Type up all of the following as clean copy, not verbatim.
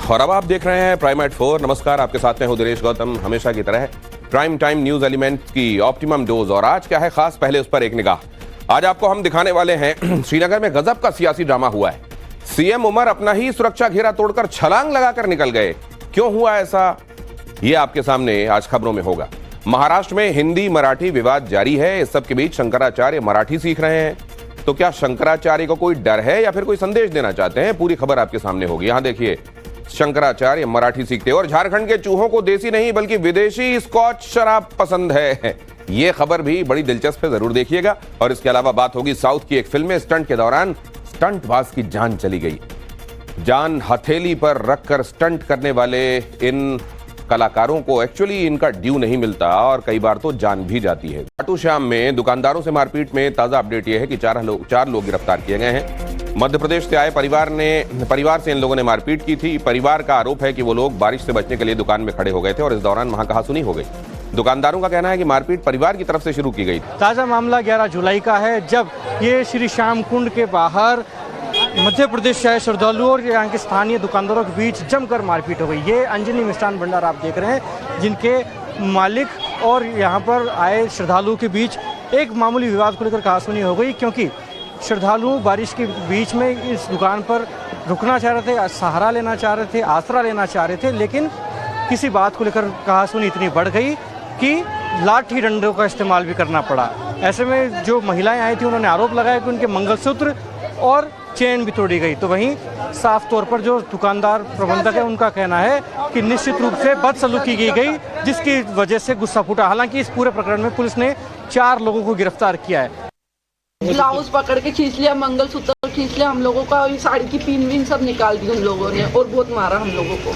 और अब आप देख रहे हैं प्राइम एट 4। नमस्कार, आपके साथ में हूं दिनेश गौतम। हमेशा की तरह प्राइम टाइम न्यूज एलिमेंट की ऑप्टिमम डोज। और आज क्या है खास, पहले उस पर एक निगाह। आज आपको हम दिखाने वाले हैं श्रीनगर में गजब का सियासी ड्रामा हुआ है। सीएम उमर अपना ही सुरक्षा घेरा तोड़कर छलांग लगाकर निकल गए। क्यों हुआ ऐसा, ये आपके सामने आज खबरों में होगा। महाराष्ट्र में हिंदी मराठी विवाद जारी है। इस सब के बीच शंकराचार्य मराठी सीख रहे हैं। तो क्या शंकराचार्य को कोई डर है या फिर कोई संदेश देना चाहते हैं? पूरी खबर आपके सामने होगी। यहां देखिए, शंकराचार्य मराठी सीखते और झारखंड के चूहों को देसी नहीं बल्कि विदेशी स्कॉच शराब पसंद है। यह खबर भी बड़ी दिलचस्प है, जरूर देखिएगा। और इसके अलावा बात होगी साउथ की एक फिल्म में स्टंट के दौरान स्टंटबाज की जान चली गई। जान हथेली पर रखकर स्टंट करने वाले इन कलाकारों को एक्चुअली इनका ड्यू नहीं मिलता और कई बार तो जान भी जाती है। खाटू श्याम में दुकानदारों से मारपीट में ताजा अपडेट यह है कि चार लोग गिरफ्तार किए गए हैं। मध्य प्रदेश से आए परिवार से इन लोगों ने मारपीट की थी। परिवार का आरोप है कि वो लोग बारिश से बचने के लिए दुकान में खड़े हो गए थे और इस दौरान वहां कहासुनी हो गई। दुकानदारों का कहना है कि मारपीट परिवार की तरफ से शुरू की गई थी। ताजा मामला 11 जुलाई का है, जब ये श्री श्याम कुंड के बाहर मध्य प्रदेश से आए श्रद्धालुओं और यहाँ के स्थानीय दुकानदारों के बीच जमकर मारपीट हो गई। ये अंजनी मिष्ठान भंडार आप देख रहे हैं, जिनके मालिक और यहाँ पर आए श्रद्धालुओं के बीच एक मामूली विवाद को लेकर कहासुनी हो गई, क्योंकि श्रद्धालु बारिश के बीच में इस दुकान पर रुकना चाह रहे थे, सहारा लेना चाह रहे थे, आसरा लेना चाह रहे थे, लेकिन किसी बात को लेकर कहासुनी इतनी बढ़ गई कि लाठी डंडों का इस्तेमाल भी करना पड़ा। ऐसे में जो महिलाएं आई थी उन्होंने आरोप लगाया कि उनके मंगलसूत्र और चेन भी तोड़ी गई। तो वहीं साफ तौर पर जो दुकानदार प्रबंधक है उनका कहना है कि निश्चित रूप से बदसलूकी की गई, जिसकी वजह से गुस्सा फूटा। हालांकि इस पूरे प्रकरण में पुलिस ने 4 लोगों को गिरफ्तार किया है। ब्लाउज पकड़ के खींच लिया, मंगलसूत्र खींच लिया हम लोगों का, और साड़ी की पिन विन सब निकाल दी उन लोगों ने और बहुत मारा हम लोगों को।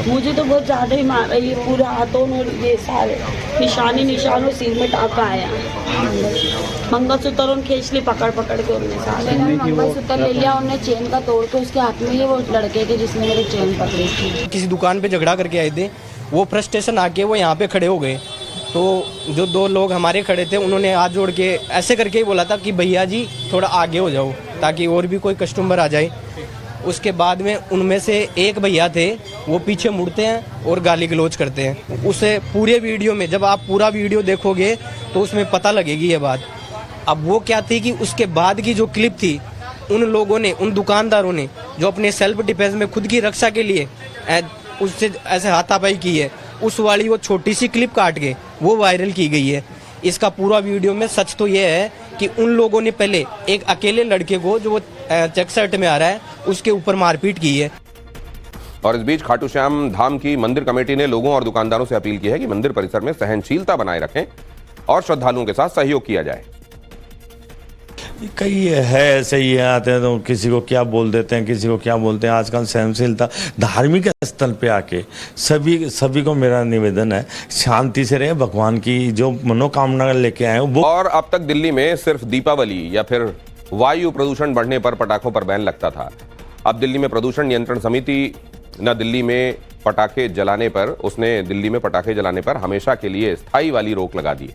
मुझे तो बहुत ज्यादा ही मारा, ये पूरे हाथों में ये सारे निशान और सिर में टाका आया। मंगलसूत्र खींच ली पकड़ के उन्होंने सारे। मंगलसूत्र ले लिया उन्होंने, चेन का तोड़ के उसके हाथ में ये वो लड़के के जिसने मेरी चेन पकड़ी थी। किसी दुकान पे झगड़ा करके आए थे, वो फ्रस्ट्रेशन आके वो यहाँ पे खड़े हो गए। तो जो 2 लोग हमारे खड़े थे उन्होंने हाथ जोड़ के ऐसे करके ही बोला था कि भैया जी थोड़ा आगे हो जाओ ताकि और भी कोई कस्टमर आ जाए। उसके बाद में उनमें से एक भैया थे, वो पीछे मुड़ते हैं और गाली गलौज करते हैं। उसे पूरे वीडियो में, जब आप पूरा वीडियो देखोगे तो उसमें पता लगेगी ये बात। अब वो क्या थी कि उसके बाद की जो क्लिप थी, उन लोगों ने, उन दुकानदारों ने जो अपने सेल्फ डिफेंस में खुद की रक्षा के लिए उससे ऐसे हाथापाई की है, उस वाली वो छोटी सी क्लिप काट के वो वायरल की गई है। इसका पूरा वीडियो में सच तो ये है कि उन लोगों ने पहले एक अकेले लड़के को, जो वो चेक शर्ट में आ रहा है, उसके ऊपर मारपीट की है। और इस बीच खाटू श्याम धाम की मंदिर कमेटी ने लोगों और दुकानदारों से अपील की है कि मंदिर परिसर में सहनशीलता बनाए रखें और श्रद्धालुओं के साथ सहयोग किया जाए। कई है ऐसे ही आते हैं तो किसी को क्या बोल देते हैं, किसी को क्या बोलते हैं। आजकल सहनशीलता धार्मिक स्थल पे आके सभी को मेरा निवेदन है, शांति से रहे, भगवान की जो मनोकामना लेके आए वो। और अब तक दिल्ली में सिर्फ दीपावली या फिर वायु प्रदूषण बढ़ने पर पटाखों पर बैन लगता था। अब दिल्ली में प्रदूषण नियंत्रण समिति न दिल्ली में पटाखे जलाने पर हमेशा के लिए स्थायी वाली रोक लगा दी।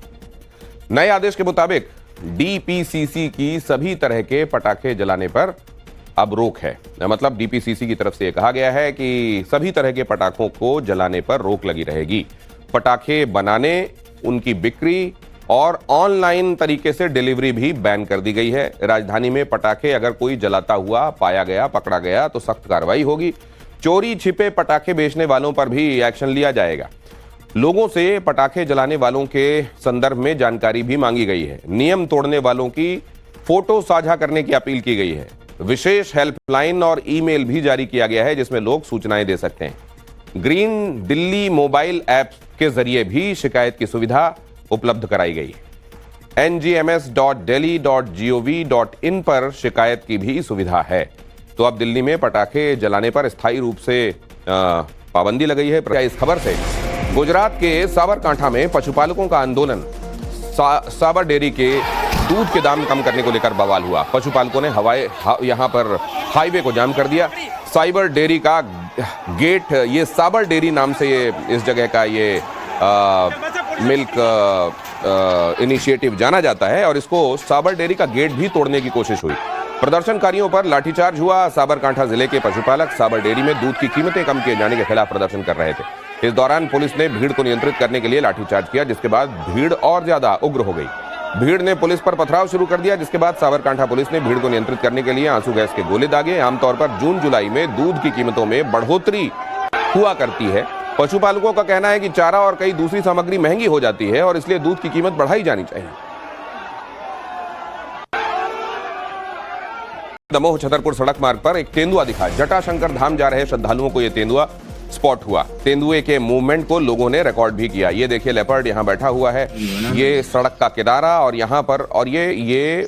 नए आदेश के मुताबिक डीपीसीसी की सभी तरह के पटाखे जलाने पर अब रोक है। मतलब डीपीसीसी की तरफ से कहा गया है कि सभी तरह के पटाखों को जलाने पर रोक लगी रहेगी। पटाखे बनाने, उनकी बिक्री और ऑनलाइन तरीके से डिलीवरी भी बैन कर दी गई है। राजधानी में पटाखे अगर कोई जलाता हुआ पाया गया, पकड़ा गया तो सख्त कार्रवाई होगी। चोरी छिपे पटाखे बेचने वालों पर भी एक्शन लिया जाएगा। लोगों से पटाखे जलाने वालों के संदर्भ में जानकारी भी मांगी गई है। नियम तोड़ने वालों की फोटो साझा करने की अपील की गई है। विशेष हेल्पलाइन और ईमेल भी जारी किया गया है जिसमें लोग सूचनाएं दे सकते हैं। ग्रीन दिल्ली मोबाइल ऐप के जरिए भी शिकायत की सुविधा उपलब्ध कराई गई है। ngms.delhi.gov.in पर शिकायत की भी सुविधा है। तो अब दिल्ली में पटाखे जलाने पर स्थायी रूप से पाबंदी लगाई है। इस खबर से गुजरात के साबरकांठा में पशुपालकों का आंदोलन, साबर डेयरी के दूध के दाम कम करने को लेकर बवाल हुआ। पशुपालकों ने यहां पर हाईवे को जाम कर दिया। साइबर डेयरी का गेट, ये साबर डेयरी नाम से ये इस जगह का ये मिल्क इनिशिएटिव जाना जाता है और इसको साबर डेयरी का गेट भी तोड़ने की कोशिश हुई। प्रदर्शनकारियों पर लाठीचार्ज हुआ। साबरकांठा जिले के पशुपालक साबर डेयरी में दूध की कीमतें कम किए जाने के खिलाफ प्रदर्शन कर रहे थे। इस दौरान पुलिस ने भीड़ को नियंत्रित करने के लिए लाठीचार्ज किया, जिसके बाद भीड़ और ज्यादा उग्र हो गई। भीड़ ने पुलिस पर पथराव शुरू कर दिया, जिसके बाद साबरकांठा पुलिस ने भीड़ को नियंत्रित करने के लिए आंसू गैस के गोले दागे। आमतौर पर जून जुलाई में दूध की कीमतों में बढ़ोतरी हुआ करती है। पशुपालकों का कहना है कि चारा और कई दूसरी सामग्री महंगी हो जाती है और इसलिए दूध की कीमत बढ़ाई जानी चाहिए। दमोह छतरपुर सड़क मार्ग पर एक तेंदुआ दिखा। जटाशंकर धाम जा रहे श्रद्धालुओं को यह तेंदुआ स्पॉट हुआ। तेंदुए के मूवमेंट को लोगों ने रिकॉर्ड भी किया। ये देखिए लेपर्ड यहाँ बैठा हुआ है, ये सड़क का किनारा और यहाँ पर, और ये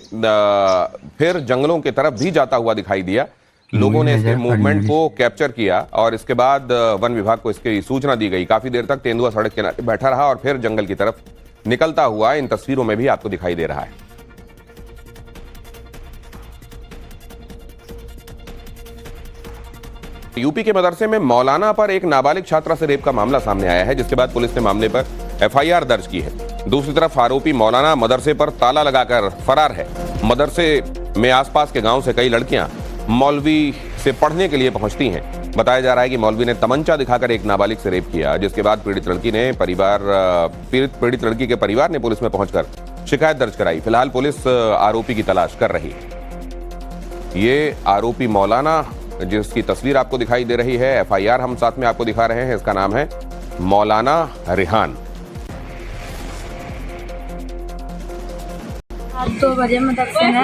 फिर जंगलों की तरफ भी जाता हुआ दिखाई दिया। लोगों ने इसके मूवमेंट को कैप्चर किया और इसके बाद वन विभाग को इसकी सूचना दी गई। काफी देर तक तेंदुआ सड़क किनारे बैठा रहा और फिर जंगल की तरफ निकलता हुआ इन तस्वीरों में भी आपको दिखाई दे रहा है। यूपी के मदरसे में मौलाना पर एक नाबालिग छात्रा से रेप का मामला सामने आया है, जिसके बाद पुलिस ने मामले पर एफआईआर दर्ज की है। दूसरी तरफ आरोपी मौलाना मदरसे पर ताला लगाकर फरार है। मदरसे में आसपास के गांव से कई लड़कियां मौलवी से पढ़ने के लिए पहुंचती हैं। बताया जा रहा है कि मौलवी ने तमंचा दिखाकर एक नाबालिग से रेप किया, जिसके बाद पीड़ित लड़की के परिवार ने पुलिस में पहुंचकर शिकायत दर्ज कराई। फिलहाल पुलिस आरोपी की तलाश कर रही है। ये आरोपी मौलाना जिसकी तस्वीर आपको दिखाई दे रही है, एफआईआर हम साथ में आपको दिखा रहे हैं, इसका नाम है मौलाना रिहान। 2 बजे मदरसे में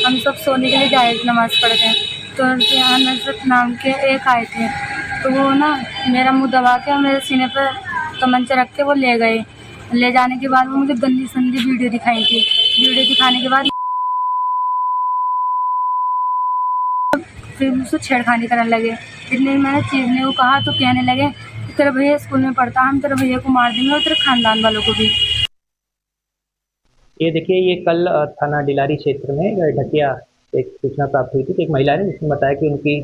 हम सब सोने के लिए जाए नमाज पढ़ के, तो यहाँ नजरत नाम के एक आए थे, तो वो ना मेरा मुंह दबा के मेरे सीने पर तमंचा रख के वो ले गए। ले जाने के बाद वो मुझे गंदी संदी वीडियो दिखाई थी। वीडियो दिखाने के बाद फिर मुझसे छेड़खानी करने लगे। इतने मैंने चीज ने वो कहा तो कहने लगे तेरे भैया स्कूल में पढ़ता, हम तेरे भैया को मार देंगे और तेरे खानदान वालों को भी। ये देखिए, ये कल थाना डिलारी क्षेत्र में ढकिया एक सूचना प्राप्त हुई थी कि एक महिला ने जिसने बताया कि उनकी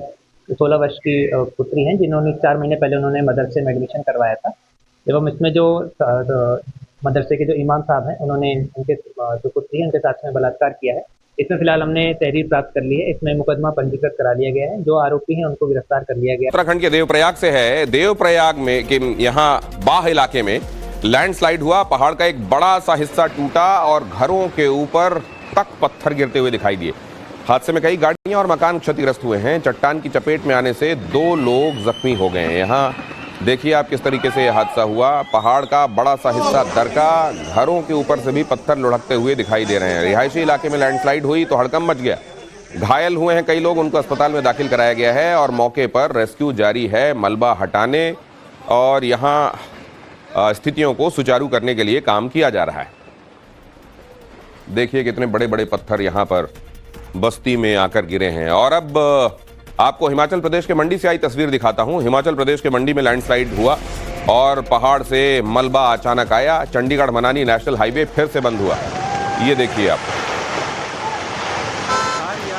16 वर्ष की पुत्री हैं, जिन्होंने 4 महीने पहले उन्होंने मदरसे में एडमिशन करवाया था। एवं इसमें जो मदरसे के जो इमाम साहब हैं, उन्होंने उनके जो पुत्री है उनके साथ में बलात्कार किया है। इसमें फिलहाल हमने तहरीर प्राप्त कर ली है। इसमें मुकदमा पंजीकृत करा लिया गया है। जो आरोपी हैं उनको गिरफ्तार कर लिया गया। उत्तराखंड के देवप्रयाग से है। देवप्रयाग में के यहाँ बाह इलाके में लैंडस्लाइड हुआ। पहाड़ का एक बड़ा सा हिस्सा टूटा और घरों के ऊपर तक पत्थर गिरते हुए दिखाई दिए। हादसे में कई गाड़ियां और मकान क्षतिग्रस्त हुए हैं। चट्टान की चपेट में आने से 2 लोग जख्मी हो गए हैं। यहाँ देखिए आप किस तरीके से यह हादसा हुआ। पहाड़ का बड़ा सा हिस्सा दरका, घरों के ऊपर से भी पत्थर लुढ़कते हुए दिखाई दे रहे हैं। रिहायशी इलाके में लैंडस्लाइड हुई तो हड़कंप मच गया। घायल हुए हैं कई लोग, उनको अस्पताल में दाखिल कराया गया है और मौके पर रेस्क्यू जारी है। मलबा हटाने और यहाँ स्थितियों को सुचारू करने के लिए काम किया जा रहा है। देखिए कितने बड़े बड़े पत्थर यहाँ पर बस्ती में आकर गिरे हैं। और अब आपको हिमाचल प्रदेश के मंडी से आई तस्वीर दिखाता हूं। हिमाचल प्रदेश के मंडी में लैंडस्लाइड हुआ और पहाड़ से मलबा अचानक आया। चंडीगढ़ मनाली नेशनल हाईवे फिर से बंद हुआ। ये देखिए आप,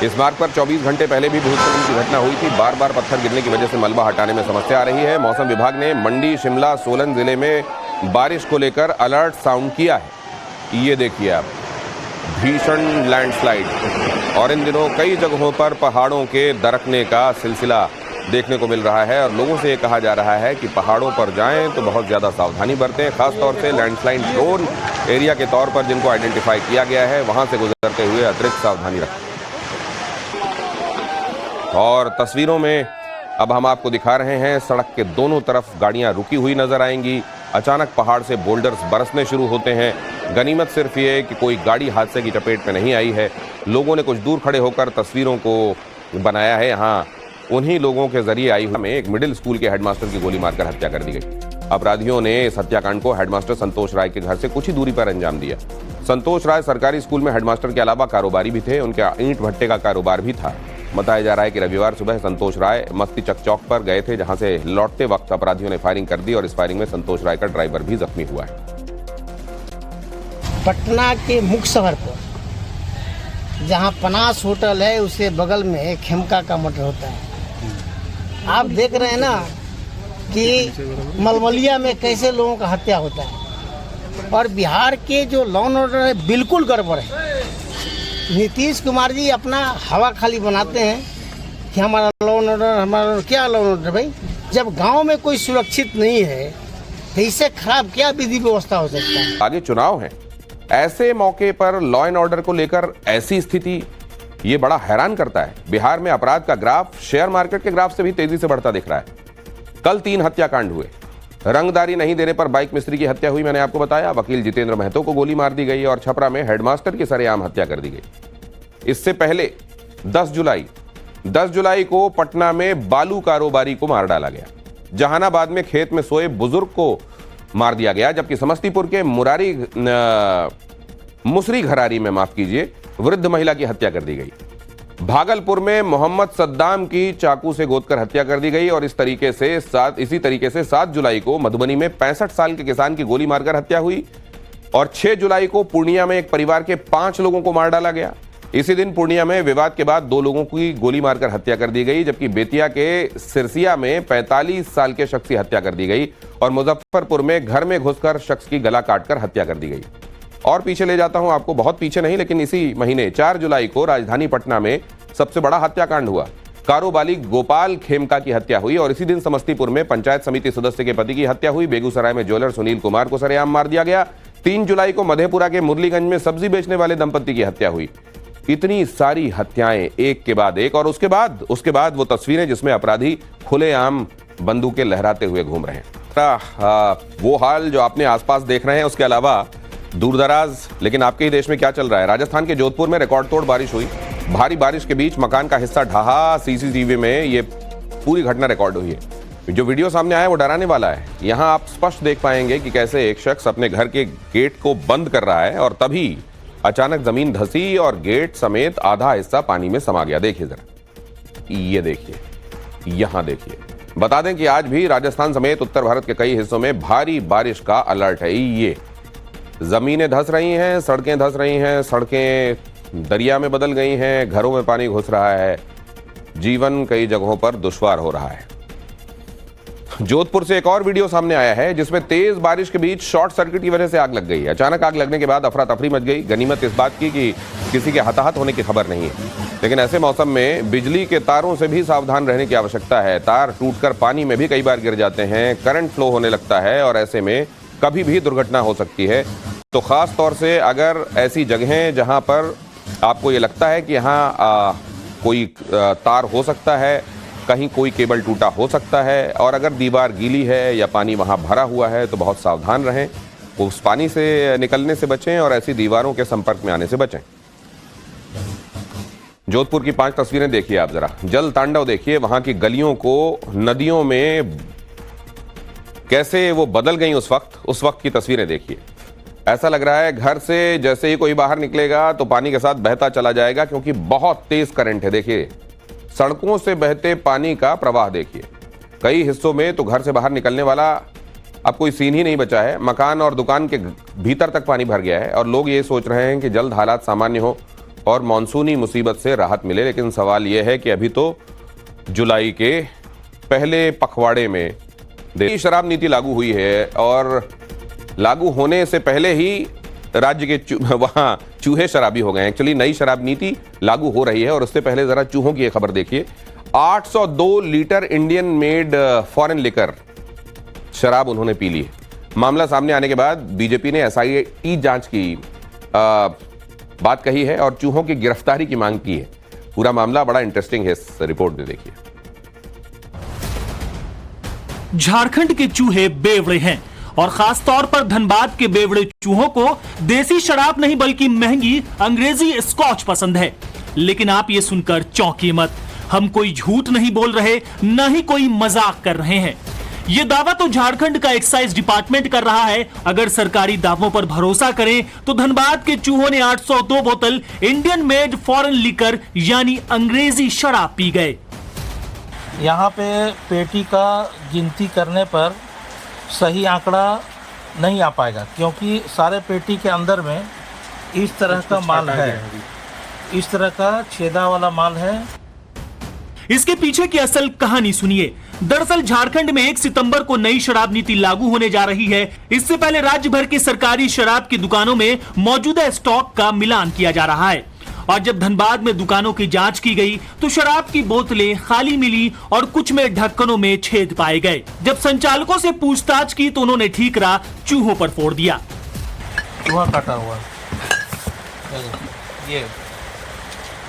इस मार्ग पर 24 घंटे पहले भी भूस्खलन की घटना हुई थी। बार बार पत्थर गिरने की वजह से मलबा हटाने में समस्या आ रही है। मौसम विभाग ने मंडी, शिमला, सोलन जिले में बारिश को लेकर अलर्ट साउंड किया है। ये देखिए आप, भीषण लैंडस्लाइड और इन दिनों कई जगहों पर पहाड़ों के दरकने का सिलसिला देखने को मिल रहा है और लोगों से ये कहा जा रहा है कि पहाड़ों पर जाएं तो बहुत ज़्यादा सावधानी बरतें। खासतौर से लैंडस्लाइड प्रोन एरिया के तौर पर जिनको आइडेंटिफाई किया गया है, वहां से गुजरते हुए अतिरिक्त सावधानी रखें। और तस्वीरों में अब हम आपको दिखा रहे हैं, सड़क के दोनों तरफ गाड़ियां रुकी हुई नजर आएंगी। अचानक पहाड़ से बोल्डर्स बरसने शुरू होते हैं। गनीमत सिर्फ ये कि कोई गाड़ी हादसे की चपेट में नहीं आई है। लोगों ने कुछ दूर खड़े होकर तस्वीरों को बनाया है। यहाँ उन्हीं लोगों के जरिए आई हुई में एक मिडिल स्कूल के हेडमास्टर की गोली मारकर हत्या कर दी गई। अपराधियों ने इस हत्याकांड को हेडमास्टर संतोष राय के घर से कुछ ही दूरी पर अंजाम दिया। संतोष राय सरकारी स्कूल में हेडमास्टर के अलावा कारोबारी भी थे। उनका ईंट भट्टे का कारोबार भी था। बताया जा रहा है कि रविवार सुबह संतोष राय मस्ती चक चौक पर गए थे, जहां से लौटते वक्त अपराधियों ने फायरिंग कर दी और इस फायरिंग में संतोष राय का ड्राइवर भी जख्मी हुआ है। पटना के मुख्य शहर पर जहां पनास होटल है, उसके बगल में खेमका का मटर होता है। आप देख रहे हैं ना कि मलमलिया में कैसे लोगों का हत्या होता है। और बिहार के जो लॉ एंड ऑर्डर है बिल्कुल गड़बड़ है। नीतीश कुमार जी अपना हवा खाली बनाते हैं कि हमारा लॉ एंड ऑर्डर, हमारा क्या लॉ एंड ऑर्डर भाई, जब गांव में कोई सुरक्षित नहीं है तो इससे खराब क्या विधि व्यवस्था हो सकता है। आगे चुनाव है, ऐसे मौके पर लॉ एंड ऑर्डर को लेकर ऐसी स्थिति, ये बड़ा हैरान करता है। बिहार में अपराध का ग्राफ शेयर मार्केट के ग्राफ से भी तेजी से बढ़ता दिख रहा है। कल 3 हत्याकांड हुए। रंगदारी नहीं देने पर बाइक मिस्त्री की हत्या हुई, मैंने आपको बताया। वकील जितेंद्र महतो को गोली मार दी गई और छपरा में हेडमास्टर की सरेआम हत्या कर दी गई। इससे पहले 10 जुलाई को पटना में बालू कारोबारी को मार डाला गया। जहानाबाद में खेत में सोए बुजुर्ग को मार दिया गया, जबकि समस्तीपुर के मुसरी घरारी में, माफ कीजिए, वृद्ध महिला की हत्या कर दी गई। भागलपुर में मोहम्मद सद्दाम की चाकू से गोदकर हत्या कर दी गई और इसी तरीके से 7 जुलाई को मधुबनी में 65 साल के किसान की गोली मारकर हत्या हुई और 6 जुलाई को पूर्णिया में एक परिवार के 5 लोगों को मार डाला गया। इसी दिन पूर्णिया में विवाद के बाद 2 लोगों की गोली मारकर हत्या कर दी गई, जबकि बेतिया के सिरसिया में 45 साल के शख्स की हत्या कर दी गई और मुजफ्फरपुर में घर में घुसकर शख्स की गला काटकर हत्या कर दी गई। और पीछे ले जाता हूं आपको, बहुत पीछे नहीं, लेकिन इसी महीने 4 जुलाई को राजधानी पटना में सबसे बड़ा हत्याकांड हुआ। कारोबारी गोपाल खेमका की हत्या हुई और इसी दिन समस्तीपुर में पंचायत समिति सदस्य के पति की हत्या हुई। बेगूसराय में ज्वेलर सुनील कुमार को सरेआम मार दिया गया। 3 जुलाई को मधेपुरा के मुरलीगंज में सब्जी बेचने वाले दंपति की हत्या हुई। इतनी सारी हत्याएं एक के बाद एक, और उसके बाद वो तस्वीरें जिसमें अपराधी खुलेआम बंदूकें लहराते हुए घूम रहे हैं। वो हाल जो आपने आसपास देख रहे हैं, उसके अलावा दूरदराज लेकिन आपके ही देश में क्या चल रहा है। राजस्थान के जोधपुर में रिकॉर्ड तोड़ बारिश हुई। भारी बारिश के बीच मकान का हिस्सा ढहा। सीसीटीवी में ये पूरी घटना रिकॉर्ड हुई है। जो वीडियो सामने आया वो डराने वाला है। यहां आप स्पष्ट देख पाएंगे कि कैसे एक शख्स अपने घर के गेट को बंद कर रहा है और तभी अचानक जमीन धंसी और गेट समेत आधा हिस्सा पानी में समा गया। देखिए जरा, ये देखिए, यहां देखिए। बता दें कि आज भी राजस्थान समेत उत्तर भारत के कई हिस्सों में भारी बारिश का अलर्ट है। ये जमीनें धंस रही हैं, सड़कें धंस रही हैं, सड़कें दरिया में बदल गई हैं, घरों में पानी घुस रहा है, जीवन कई जगहों पर दुश्वार हो रहा है। जोधपुर से एक और वीडियो सामने आया है जिसमें तेज बारिश के बीच शॉर्ट सर्किट की वजह से आग लग गई। अचानक आग लगने के बाद अफरा तफरी मच गई। गनीमत इस बात की कि किसी के हताहत होने की खबर नहीं है, लेकिन ऐसे मौसम में बिजली के तारों से भी सावधान रहने की आवश्यकता है। तार टूटकर पानी में भी कई बार गिर जाते हैं, करंट फ्लो होने लगता है और ऐसे में कभी भी दुर्घटना हो सकती है। तो खास तौर से अगर ऐसी जगहें जहां पर आपको ये लगता है कि यहाँ कोई तार हो सकता है, कहीं कोई केबल टूटा हो सकता है और अगर दीवार गीली है या पानी वहाँ भरा हुआ है तो बहुत सावधान रहें, उस पानी से निकलने से बचें और ऐसी दीवारों के संपर्क में आने से बचें। जोधपुर की 5 तस्वीरें देखिए आप जरा। जल तांडव देखिए, वहां की गलियों को नदियों में कैसे वो बदल गई उस वक्त की तस्वीरें देखिए। ऐसा लग रहा है घर से जैसे ही कोई बाहर निकलेगा तो पानी के साथ बहता चला जाएगा, क्योंकि बहुत तेज करंट है। देखिए सड़कों से बहते पानी का प्रवाह देखिए। कई हिस्सों में तो घर से बाहर निकलने वाला अब कोई सीन ही नहीं बचा है। मकान और दुकान के भीतर तक पानी भर गया है और लोग ये सोच रहे हैं कि जल्द हालात सामान्य हो और मानसूनी मुसीबत से राहत मिले। लेकिन सवाल यह है कि अभी तो जुलाई के पहले पखवाड़े में शराब नीति लागू हुई है और लागू होने से पहले ही राज्य के वहां चूहे शराबी हो गए। एक्चुअली नई शराब नीति लागू हो रही है और उससे पहले जरा चूहों की एक खबर देखिए। 802 litre Indian made foreign liquor शराब उन्होंने पी ली। मामला सामने आने के बाद बीजेपी ने एसआईटी जांच की बात कही है और चूहों की गिरफ्तारी की मांग की है। पूरा मामला बड़ा इंटरेस्टिंग है, इस रिपोर्ट में देखिए। झारखंड के चूहे बेवड़े हैं और खास तौर पर धनबाद के बेवड़े चूहों को देसी शराब नहीं बल्कि महंगी अंग्रेजी स्कॉच पसंद है। लेकिन आप ये सुनकर चौंकिए मत, हम कोई झूठ नहीं बोल रहे, न ही कोई मजाक कर रहे हैं। ये दावा तो झारखंड का एक्साइज डिपार्टमेंट कर रहा है। अगर सरकारी दावों पर भरोसा करें तो धनबाद के चूहों ने 802 बोतल इंडियन मेड फॉरेन लिकर यानी अंग्रेजी शराब पी गए। यहाँ पे पेटी का गिनती करने पर सही आंकड़ा नहीं आ पाएगा, क्योंकि सारे पेटी के अंदर में इस तरह का माल है, इस तरह का छेदा वाला माल है। इसके पीछे की असल कहानी सुनिए। दरअसल झारखंड में 1 सितंबर को नई शराब नीति लागू होने जा रही है। इससे पहले राज्य भर की सरकारी शराब की दुकानों में मौजूदा स्टॉक का मिलान किया जा रहा है और जब धनबाद में दुकानों की जांच की गई तो शराब की बोतलें खाली मिली और कुछ में ढक्कनों में छेद पाए गए। जब संचालकों से पूछताछ की तो उन्होंने ठीकरा चूहों पर फोड़ दिया। चूहा काटा हुआ ये।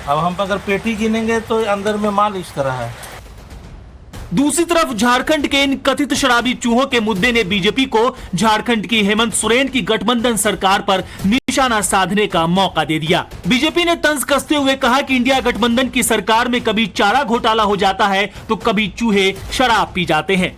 अब हम अगर पेटी गिनेंगे तो अंदर में माल इस तरह है। दूसरी तरफ झारखंड के इन कथित शराबी चूहों के मुद्दे ने बीजेपी को झारखंड की हेमंत सोरेन की गठबंधन सरकार पर निशाना साधने का मौका दे दिया। बीजेपी ने तंज कसते हुए कहा कि इंडिया गठबंधन की सरकार में कभी चारा घोटाला हो जाता है तो कभी चूहे शराब पी जाते हैं।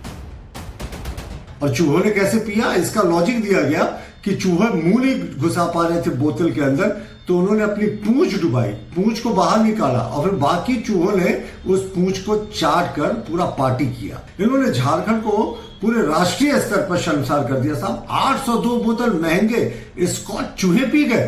और चूहों ने कैसे पिया, इसका लॉजिक दिया गया कि चूहे मुंह नहीं घुसा पा रहे थे बोतल के अंदर, तो उन्होंने अपनी पूंछ डुबाई, पूंछ को बाहर निकाला और फिर बाकी चूहों ने उस पूंछ को चाट कर पूरा पार्टी किया। इन्होंने झारखंड को पूरे राष्ट्रीय स्तर पर शर्मसार कर दिया। साहब 802 बोतल महंगे स्कॉच चूहे पी गए,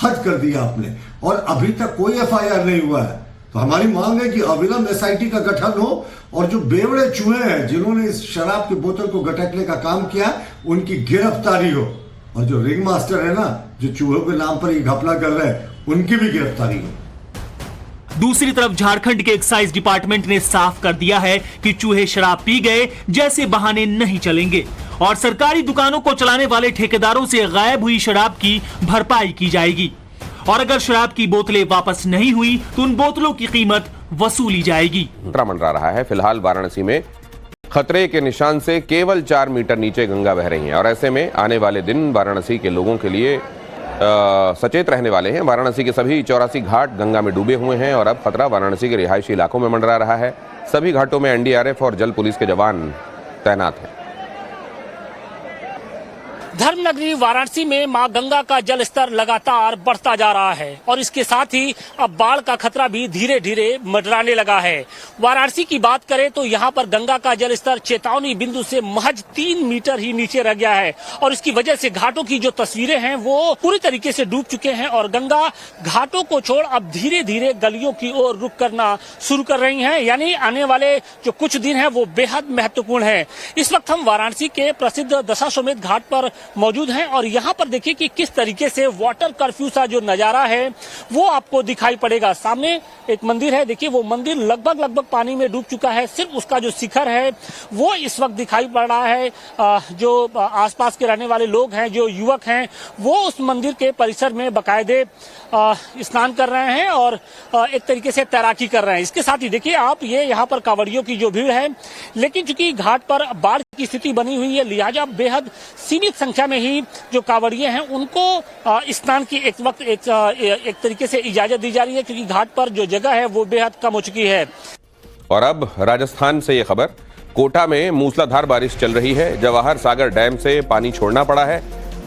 हद कर दिया आपने, और अभी तक कोई FIR नहीं हुआ है। तो हमारी मांग है कि अविलंब SIT का गठन हो और जो बेवड़े चूहे हैं जिन्होंने इस शराब की बोतल को गटकने का काम किया उनकी गिरफ्तारी हो, और जो रिंग मास्टर है ना, जो चूहों के नाम पर ये घपला कर रहे हैं, उनकी भी गिरफ्तारी हो। दूसरी तरफ झारखंड के एक्साइज डिपार्टमेंट ने साफ कर दिया है कि चूहे शराब पी गए जैसे बहाने नहीं चलेंगे और सरकारी दुकानों को चलाने वाले ठेकेदारों से गायब हुई शराब की भरपाई की जाएगी और अगर शराब की बोतलें वापस नहीं हुई तो उन बोतलों की कीमत वसूली जाएगी। मंडरा रहा है। फिलहाल वाराणसी में खतरे के निशान से केवल 4 मीटर नीचे गंगा बह रही है और ऐसे में आने वाले दिन वाराणसी के लोगों के लिए सचेत रहने वाले हैं। वाराणसी के सभी 84 घाट गंगा में डूबे हुए हैं और अब खतरा वाराणसी के रिहायशी इलाकों में मंडरा रहा है। सभी घाटों में NDRF और जल पुलिस के जवान तैनात हैं। धर्मनगरी वाराणसी में मां गंगा का जल स्तर लगातार बढ़ता जा रहा है और इसके साथ ही अब बाढ़ का खतरा भी धीरे धीरे मंडराने लगा है। वाराणसी की बात करें तो यहां पर गंगा का जल स्तर चेतावनी बिंदु से महज 3 मीटर ही नीचे रह गया है और इसकी वजह से घाटों की जो तस्वीरें हैं वो पूरी तरीके से डूब चुके हैं और गंगा घाटों को छोड़ अब धीरे धीरे गलियों की ओर रुख करना शुरू कर रही है। यानी आने वाले जो कुछ दिन है वो बेहद महत्वपूर्ण है। इस वक्त हम वाराणसी के प्रसिद्ध दशाश्वमेध घाट पर मौजूद हैं और यहाँ पर देखिए कि किस तरीके से वाटर कर्फ्यू सा जो नजारा है वो आपको दिखाई पड़ेगा। सामने एक मंदिर है, देखिए वो मंदिर लगभग पानी में डूब चुका है, सिर्फ उसका जो शिखर है वो इस वक्त दिखाई पड़ रहा है। जो आसपास के रहने वाले लोग हैं, जो युवक हैं, वो उस मंदिर के परिसर में बाकायदे स्नान कर रहे हैं और एक तरीके से तैराकी कर रहे हैं। इसके साथ ही देखिए आप ये यहाँ पर कांवड़ियों की जो भीड़ है, लेकिन चूंकि घाट पर बाढ़ की स्थिति बनी हुई है लिहाजा बेहद सीमित संख्या में ही जो कांवड़िए हैं उनको स्नान की एक वक्त एक तरीके से इजाजत दी जा रही है क्योंकि घाट पर जो जगह है वो बेहद कम हो चुकी है। और अब राजस्थान से ये खबर, कोटा में मूसलाधार बारिश चल रही है। जवाहर सागर डैम से पानी छोड़ना पड़ा है।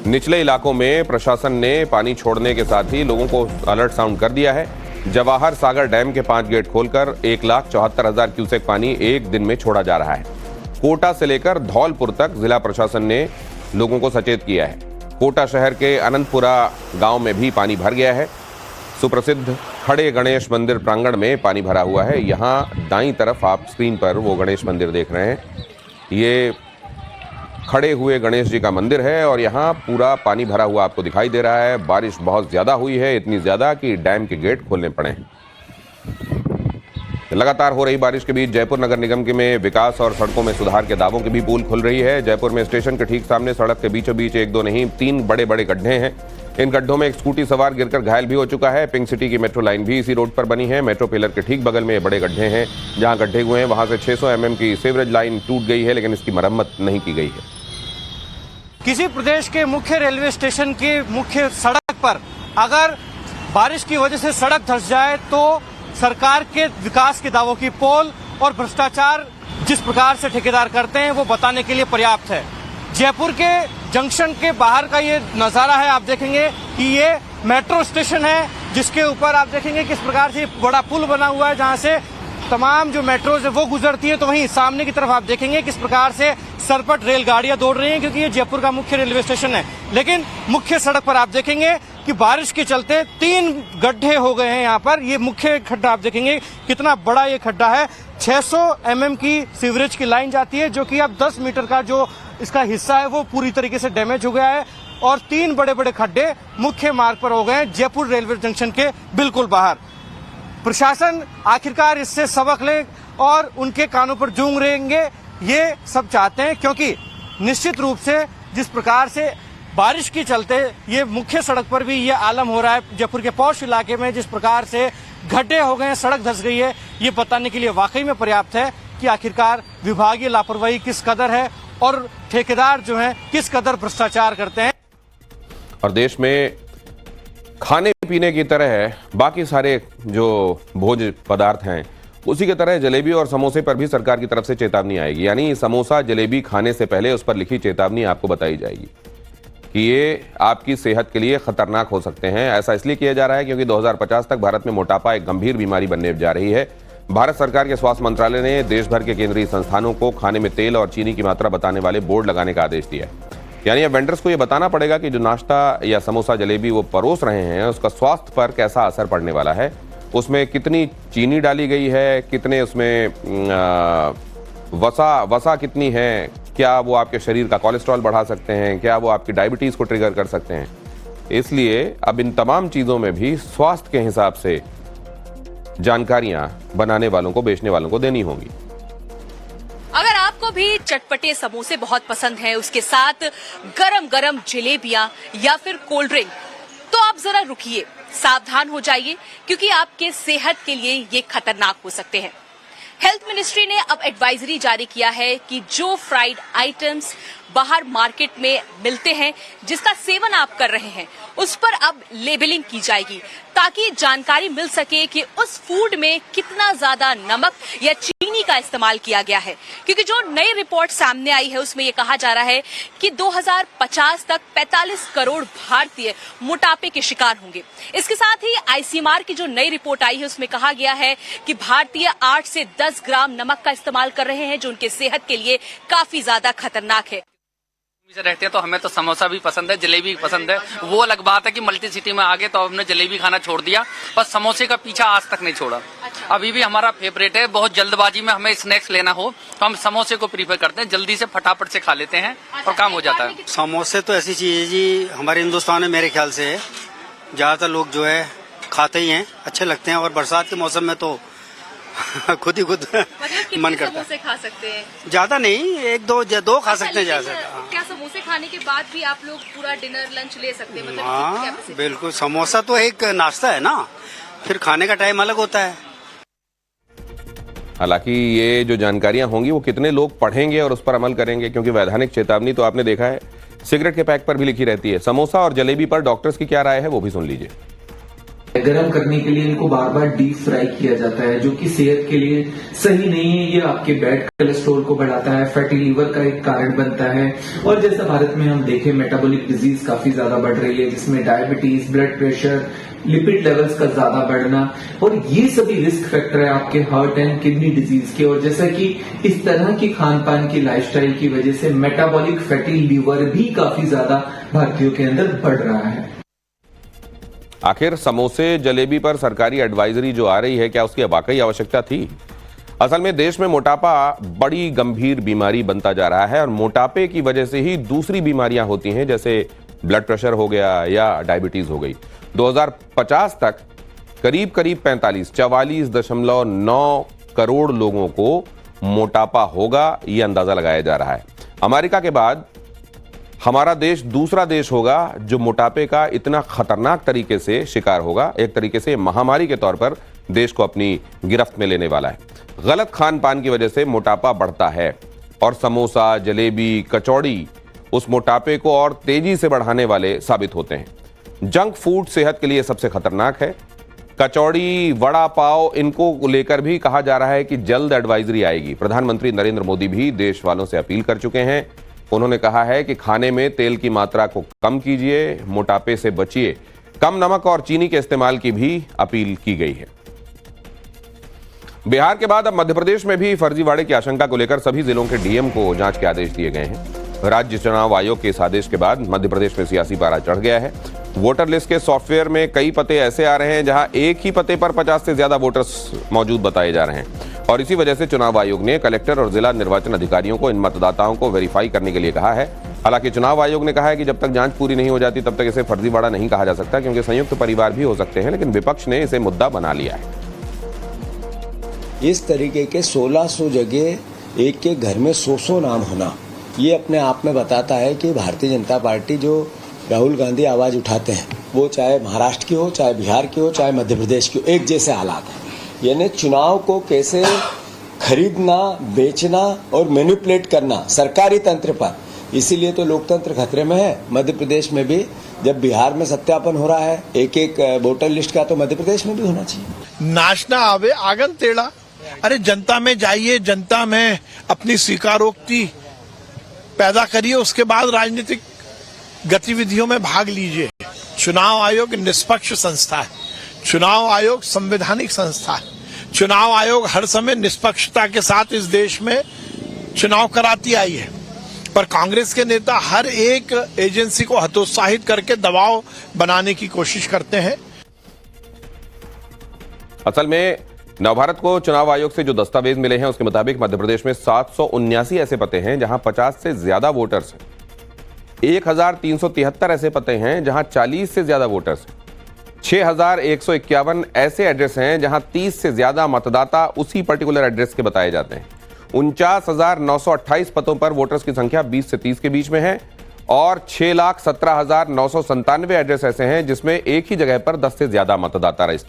निचले इलाकों में प्रशासन ने पानी छोड़ने के साथ ही लोगों को अलर्ट साउंड कर दिया है। जवाहर सागर डैम के 5 गेट खोलकर 1,74,000 क्यूसेक पानी एक दिन में छोड़ा जा रहा है। कोटा से लेकर धौलपुर तक जिला प्रशासन ने लोगों को सचेत किया है। कोटा शहर के अनंतपुरा गांव में भी पानी भर गया है। सुप्रसिद्ध खड़े गणेश मंदिर प्रांगण में पानी भरा हुआ है। यहां दाईं तरफ आप स्क्रीन पर वो गणेश मंदिर देख रहे हैं, ये खड़े हुए गणेश जी का मंदिर है और यहाँ पूरा पानी भरा हुआ आपको दिखाई दे रहा है। बारिश बहुत ज्यादा हुई है, इतनी ज्यादा कि डैम के गेट खोलने पड़े हैं। लगातार हो रही बारिश के बीच जयपुर नगर निगम के में विकास और सड़कों में सुधार के दावों की भी पोल खुल रही है। जयपुर में स्टेशन के ठीक सामने सड़क के बीचों बीच 1 2 नहीं 3 बड़े बड़े गड्ढे हैं। इन गड्ढों में एक स्कूटी सवार गिरकर घायल भी हो चुका है। पिंक सिटी की मेट्रो लाइन भी इसी रोड पर बनी है। मेट्रो पिलर के ठीक बगल में बड़े गड्ढे हैं। जहां गड्ढे हुए हैं वहां से 600 mm की सीवरेज लाइन टूट गई है, लेकिन इसकी मरम्मत नहीं की गई है। किसी प्रदेश के मुख्य रेलवे स्टेशन की मुख्य सड़क पर अगर बारिश की वजह से सड़क धंस जाए तो सरकार के विकास के दावों की पोल और भ्रष्टाचार जिस प्रकार से ठेकेदार करते हैं वो बताने के लिए पर्याप्त है। जयपुर के जंक्शन के बाहर का ये नजारा है, आप देखेंगे कि ये मेट्रो स्टेशन है जिसके ऊपर आप देखेंगे किस प्रकार से बड़ा पुल बना हुआ है जहां से तमाम जो मेट्रोज है वो गुजरती है। तो वहीं सामने की तरफ आप देखेंगे किस प्रकार से सरपट रेलगाड़ियां दौड़ रही हैं क्योंकि ये जयपुर का मुख्य रेलवे स्टेशन है। लेकिन मुख्य सड़क पर आप देखेंगे कि बारिश के चलते 3 गड्ढे हो गए हैं। यहाँ पर ये मुख्य खड्डा आप देखेंगे कितना बड़ा ये खड्डा है। 600 mm की सीवरेज की लाइन जाती है जो कि अब 10 मीटर का जो इसका हिस्सा है वो पूरी तरीके से डैमेज हो गया है। और 3 बड़े बड़े खड्डे मुख्य मार्ग पर हो गए हैं, जयपुर रेलवे जंक्शन के बिल्कुल बाहर। प्रशासन आखिरकार इससे सबक ले और उनके कानों पर जूं रहेंगे, ये सब चाहते हैं, क्योंकि निश्चित रूप से जिस प्रकार से बारिश के चलते ये मुख्य सड़क पर भी ये आलम हो रहा है, जयपुर के पौष इलाके में जिस प्रकार से गड्ढे हो गए, सड़क धंस गई है, ये बताने के लिए वाकई में पर्याप्त है कि आखिरकार विभागीय लापरवाही किस कदर है और ठेकेदार जो हैं किस कदर भ्रष्टाचार करते हैं। और देश में खाने पीने की तरह बाकी सारे जो भोज्य पदार्थ हैं उसी की तरह जलेबी और समोसे पर भी सरकार की तरफ से चेतावनी आएगी। यानी समोसा जलेबी खाने से पहले उस पर लिखी चेतावनी आपको बताई जाएगी कि ये आपकी सेहत के लिए खतरनाक हो सकते हैं। ऐसा इसलिए किया जा रहा है क्योंकि 2050 तक भारत में मोटापा एक गंभीर बीमारी बनने जा रही है। भारत सरकार के स्वास्थ्य मंत्रालय ने देश भर के केंद्रीय संस्थानों को खाने में तेल और चीनी की मात्रा बताने वाले बोर्ड लगाने का आदेश दिया है। यानी अब वेंडर्स को यह बताना पड़ेगा कि जो नाश्ता या समोसा जलेबी वो परोस रहे हैं उसका स्वास्थ्य पर कैसा असर पड़ने वाला है, उसमें कितनी चीनी डाली गई है, कितने उसमें वसा कितनी है, क्या वो आपके शरीर का कोलेस्ट्रॉल बढ़ा सकते हैं, क्या वो आपकी डायबिटीज को ट्रिगर कर सकते हैं। इसलिए अब इन तमाम चीजों में भी स्वास्थ्य के हिसाब से जानकारियां बनाने वालों को, बेचने वालों को देनी होंगी। अगर आपको भी चटपटे समोसे बहुत पसंद हैं, उसके साथ गरम गरम जलेबियां या फिर कोल्ड ड्रिंक, तो आप जरा रुकिए, सावधान हो जाइए, क्योंकि आपके सेहत के लिए ये खतरनाक हो सकते हैं। हेल्थ मिनिस्ट्री ने अब एडवाइजरी जारी किया है कि जो फ्राइड आइटम्स बाहर मार्केट में मिलते हैं, जिसका सेवन आप कर रहे हैं, उस पर अब लेबलिंग की जाएगी ताकि जानकारी मिल सके कि उस फूड में कितना ज्यादा नमक या चीनी का इस्तेमाल किया गया है। क्योंकि जो नई रिपोर्ट सामने आई है उसमें यह कहा जा रहा है कि 2050 तक 45 करोड़ भारतीय मोटापे के शिकार होंगे। इसके साथ ही आईसीएमआर की जो नई रिपोर्ट आई है उसमें कहा गया है कि भारतीय 8 से 10 ग्राम नमक का इस्तेमाल कर रहे हैं, जो उनके सेहत के लिए काफी ज्यादा खतरनाक है। से रहते हैं तो हमें तो समोसा भी पसंद है, जलेबी भी पसंद है। वो अलग बात है कि मल्टी सिटी में आ गए तो हमने जलेबी खाना छोड़ दिया, पर समोसे का पीछा आज तक नहीं छोड़ा। अच्छा। अभी भी हमारा फेवरेट है। बहुत जल्दबाजी में हमें स्नैक्स लेना हो तो हम समोसे को प्रीफर करते हैं, जल्दी से फटाफट से खा लेते हैं और काम हो जाता है। समोसे तो ऐसी चीज है जी, हमारे हिंदुस्तान में मेरे ख्याल से ज्यादातर लोग जो है खाते ही हैं, अच्छे लगते हैं। और बरसात के मौसम में तो खुद ही खुद मन करता है। समोसे खा सकते हैं? ज्यादा नहीं, एक दो खा सकते हैं ज्यादा। क्या समोसे खाने के बाद भी आप लोग पूरा डिनर लंच ले सकते हैं? मतलब हाँ बिल्कुल, समोसा तो एक नाश्ता है ना, फिर खाने का टाइम अलग होता है। हालांकि ये जो जानकारियां होंगी वो कितने लोग पढ़ेंगे और उस पर अमल करेंगे, क्योंकि वैधानिक चेतावनी तो आपने देखा है सिगरेट के पैक पर भी लिखी रहती है। समोसा और जलेबी पर डॉक्टर्स की क्या राय है वो भी सुन लीजिए। गरम करने के लिए इनको बार बार डीप फ्राई किया जाता है, जो कि सेहत के लिए सही नहीं है। ये आपके बैड कोलेस्ट्रॉल को बढ़ाता है, फैटी लीवर का एक कारण बनता है। और जैसा भारत में हम देखें मेटाबॉलिक डिजीज काफी ज्यादा बढ़ रही है, जिसमें diabetes, blood pressure, lipid levels का ज्यादा बढ़ना, और ये सभी रिस्क फैक्टर है आपके हार्ट एंड किडनी डिजीज के। और जैसा कि इस तरह की खान पान की लाइफस्टाइल की वजह से मेटाबॉलिक फैटी लीवर भी काफी ज्यादा भारतीयों के अंदर बढ़ रहा है। आखिर समोसे जलेबी पर सरकारी एडवाइजरी जो आ रही है, क्या उसकी वाकई आवश्यकता थी? असल में देश में मोटापा बड़ी गंभीर बीमारी बनता जा रहा है और मोटापे की वजह से ही दूसरी बीमारियां होती हैं, जैसे ब्लड प्रेशर हो गया या डायबिटीज हो गई। 2050 तक करीब 44.9 करोड़ लोगों को मोटापा होगा, यह अंदाजा लगाया जा रहा है। अमेरिका के बाद हमारा देश दूसरा देश होगा जो मोटापे का इतना खतरनाक तरीके से शिकार होगा। एक तरीके से महामारी के तौर पर देश को अपनी गिरफ्त में लेने वाला है। गलत खान पान की वजह से मोटापा बढ़ता है और समोसा, जलेबी, कचौड़ी उस मोटापे को और तेजी से बढ़ाने वाले साबित होते हैं। जंक फूड सेहत के लिए सबसे खतरनाक है। कचौड़ी, वड़ा पाव, इनको लेकर भी कहा जा रहा है कि जल्द एडवाइजरी आएगी। प्रधानमंत्री नरेंद्र मोदी भी देश वालों से अपील कर चुके हैं। उन्होंने कहा है कि खाने में तेल की मात्रा को कम कीजिए, मोटापे से बचिए। कम नमक और चीनी के इस्तेमाल की भी अपील की गई है। बिहार के बाद अब मध्य प्रदेश में भी फर्जीवाड़े की आशंका को लेकर सभी जिलों के डीएम को जांच के आदेश दिए गए हैं। राज्य चुनाव आयोग के इस आदेश के बाद मध्य प्रदेश में सियासी पारा चढ़ गया है। वोटर लिस्ट के सॉफ्टवेयर में कई पते ऐसे आ रहे हैं जहां एक ही पते पर 50 से ज्यादा वोटर्स मौजूद बताए जा रहे हैं और इसी वजह से चुनाव आयोग ने कलेक्टर और जिला निर्वाचन अधिकारियों को इन मतदाताओं को वेरीफाई करने के लिए कहा है। हालांकि चुनाव आयोग ने कहा है कि जब तक जांच पूरी नहीं हो जाती तब तक इसे फर्जीवाड़ा नहीं कहा जा सकता, क्योंकि संयुक्त परिवार भी हो सकते हैं, लेकिन विपक्ष ने इसे मुद्दा बना लिया है। इस तरीके के 1600 जगह एक के घर में 100 नाम होना, ये अपने आप में बताता है कि भारतीय जनता पार्टी जो राहुल गांधी आवाज उठाते हैं, वो चाहे महाराष्ट्र की हो, चाहे बिहार की हो, चाहे मध्य प्रदेश की हो, एक जैसे हालात हैं। यानी चुनाव को कैसे खरीदना, बेचना और मैनिपुलेट करना सरकारी तंत्र पर, इसीलिए तो लोकतंत्र खतरे में है। मध्य प्रदेश में भी जब बिहार में सत्यापन हो रहा है एक वोटर लिस्ट का, तो मध्य प्रदेश में भी होना चाहिए। नाचना आवे आंगन टेढ़ा। अरे जनता में जाइए, जनता में अपनी स्वीकारोक्ति पैदा करिए, उसके बाद राजनीतिक गतिविधियों में भाग लीजिए। चुनाव आयोग निष्पक्ष संस्था है, चुनाव आयोग संवैधानिक संस्था है, चुनाव आयोग हर समय निष्पक्षता के साथ इस देश में चुनाव कराती आई है। पर कांग्रेस के नेता हर एक एजेंसी को हतोत्साहित करके दबाव बनाने की कोशिश करते हैं। असल में नवभारत को चुनाव आयोग से जो दस्तावेज मिले हैं उसके मुताबिक मध्य प्रदेश में 779 ऐसे पते हैं जहां 50 से ज्यादा वोटर्स हैं। 1373 ऐसे पते हैं जहां 40 से ज्यादा वोटर्स हैं। 6151 ऐसे एड्रेस हैं जहां 30 से ज्यादा मतदाता उसी पर्टिकुलर एड्रेस के बताए जाते हैं। 49,928 पदों पर वोटर्स की संख्या 20 से 30 के बीच में है और 6,17,997 एड्रेस ऐसे हैं जिसमें एक ही जगह पर 10 से ज्यादा मतदाता रजिस्टर्ड